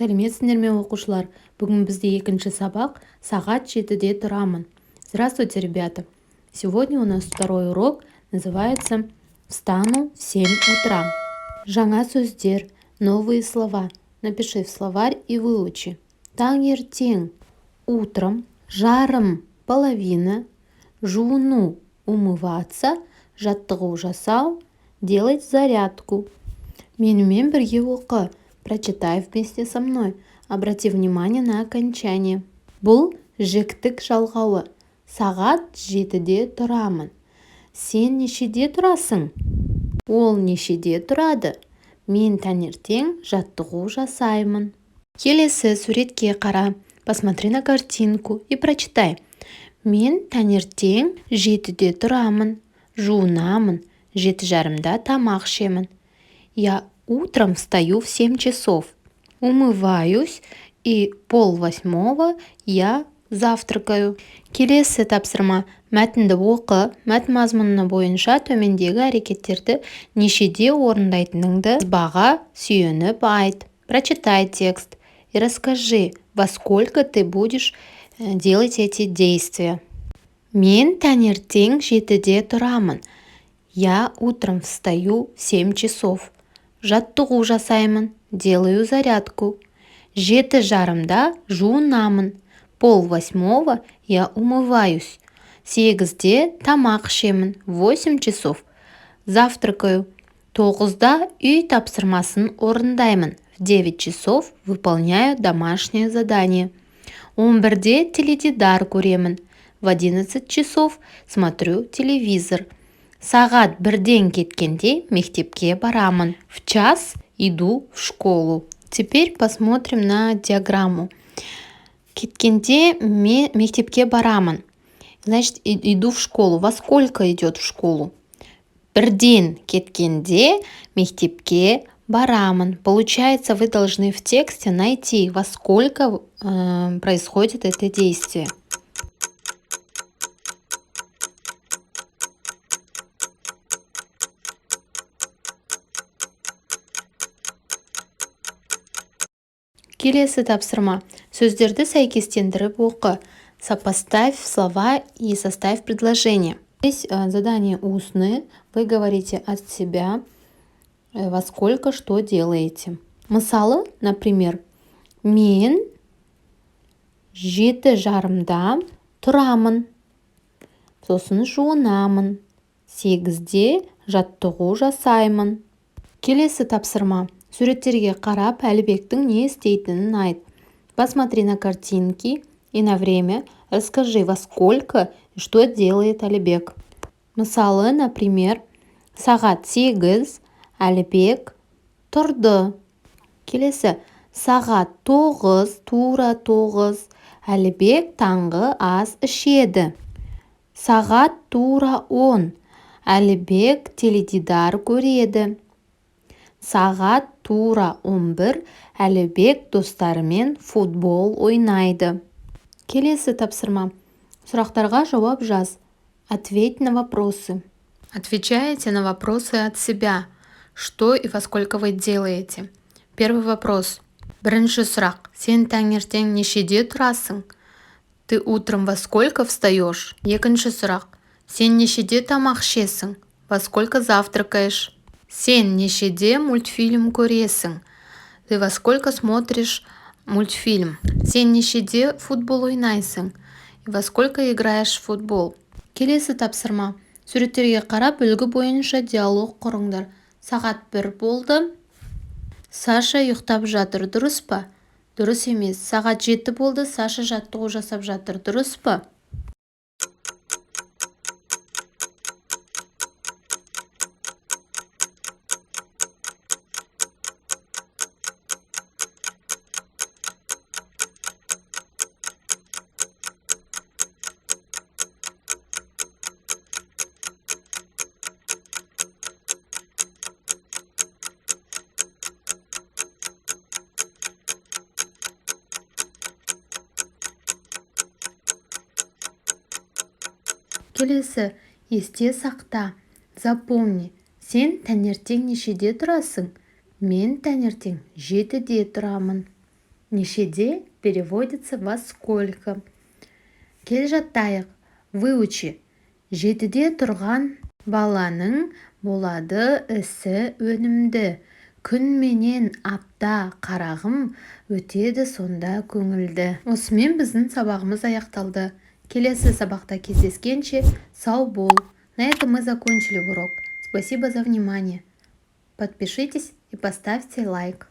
Сәлеметсіңдер ме оқушылар? Бүгін бізде екінші сабақ, сағат 7-де тұрамын. Здравствуйте, ребята! Сегодня у нас второй урок, называется «Встану в 7 утра». Жаңа сөздер, новые слова. Напиши в словарь и выучи. Таңертең, утром, жарым, половина, жуыну, умываться, жаттығу жасау, делать зарядку. Менімен бірге оқы. Прочитай вместе со мной. Обрати внимание на окончание. Бұл жіктік жалғауы. Сағат 7-де тұрамын. Сен нешеде тұрасың? Ол нешеде тұрады? Мен таңертең жаттығу жасаймын. Келесі суретке қара. Посмотри на картинку и прочитай. Мен таңертең 7-де тұрамын. Жуынамын. 7:30 тамақ ішемін. Я утром встаю в 7 часов. Умываюсь, и 7:30 я завтракаю. Келесі тапсырма. Мәтінді оқы. Мәтін мазмұны бойынша төмендегі әрекеттерді нешеде орындайтыныңды сызбаға сүйеніп айт. Прочитай текст и расскажи, во сколько ты будешь делать эти действия. Мен таңертең 7-де тұрамын. Я утром встаю в 7 часов. Жаттығу жасаймын, делаю зарядку. 7:30 жуынамын. 7:30 я умываюсь. 8-де тамақ ішемін. 8 часов завтракаю. 9-да үй тапсырмасын орындаймын. В 9 часов выполняю домашнее задание. 11-де теледидар көремін. В 11 часов смотрю телевизор. Сағат 1-ден кеткенде мектепке барамын. В час иду в школу. Теперь посмотрим на диаграмму. Кеткенде мектепке барамын. Значит, иду в школу. Во сколько идет в школу? 1-ден кеткенде мектепке барамын. Получается, вы должны в тексте найти, во сколько происходит это действие. Келесі тапсырма. Сөздерді сәйкестендіріп оқы. Сопоставь слова и составь предложение. Здесь задание устное. Вы говорите от себя, во сколько что делаете. Мысалы, например, мен 7:30 тұрамын. Сосын жуынамын. 8-де жаттығу жасаймын. Келесі тапсырма. Суреттерге қарап, Әлібектің не істейтінін айт. Посмотри на картинки и на время. Расскажи, во сколько и что делает Әлібек. Мысалы, например, сағат 8 Әлібек тұрды. Келесі, сағат 9, тура 9 Әлібек таңғы ас ішеді. Сағат тура 10 Әлібек теледидар көреді. Сағат тура 11 Әлібек достарымен футбол ойнайды. Келесі тапсырма. Сұрақтарға жауап жаз. Ответь на вопросы. Отвечаете на вопросы от себя. Что и во сколько вы делаете? Первый вопрос. Бірінші сұрақ. Сен таңертең нешеде тұрасың? Ты утром во сколько встаешь? Екінші сұрақ. Сен нешеде тамақ ішесің? Во сколько завтракаешь? Сен нешеде мультфильм көресің? Ты во сколько смотришь мультфильм? Сен нешеде футбол ойнайсың? И во сколько играешь в футбол? Келесі тапсырма. Суреттерге қарап, үлгі бойынша диалог құрыңдар. Сағат 1 болды. Саша ұйықтап жатыр, дұрыс па? Дұрыс емес. Сағат 7 болды. Саша жаттығу жасап жатыр, дұрыс па? Келесі, есте сақта. Запомни, сен таңертең нешеде тұрасың? Мен таңертең 7-де тұрамын. Нешеде переводится во сколько. Кел жаттайық. Выучи. Жетіде тұрған баланың болады ісі өнімді. Күн менен апта қарағым өтеді сонда көңілді. Осымен біздің сабағымыз аяқталды. Келесі сабақта кездескенше сау бол. На этом мы закончили урок. Спасибо за внимание. Подпишитесь и поставьте лайк.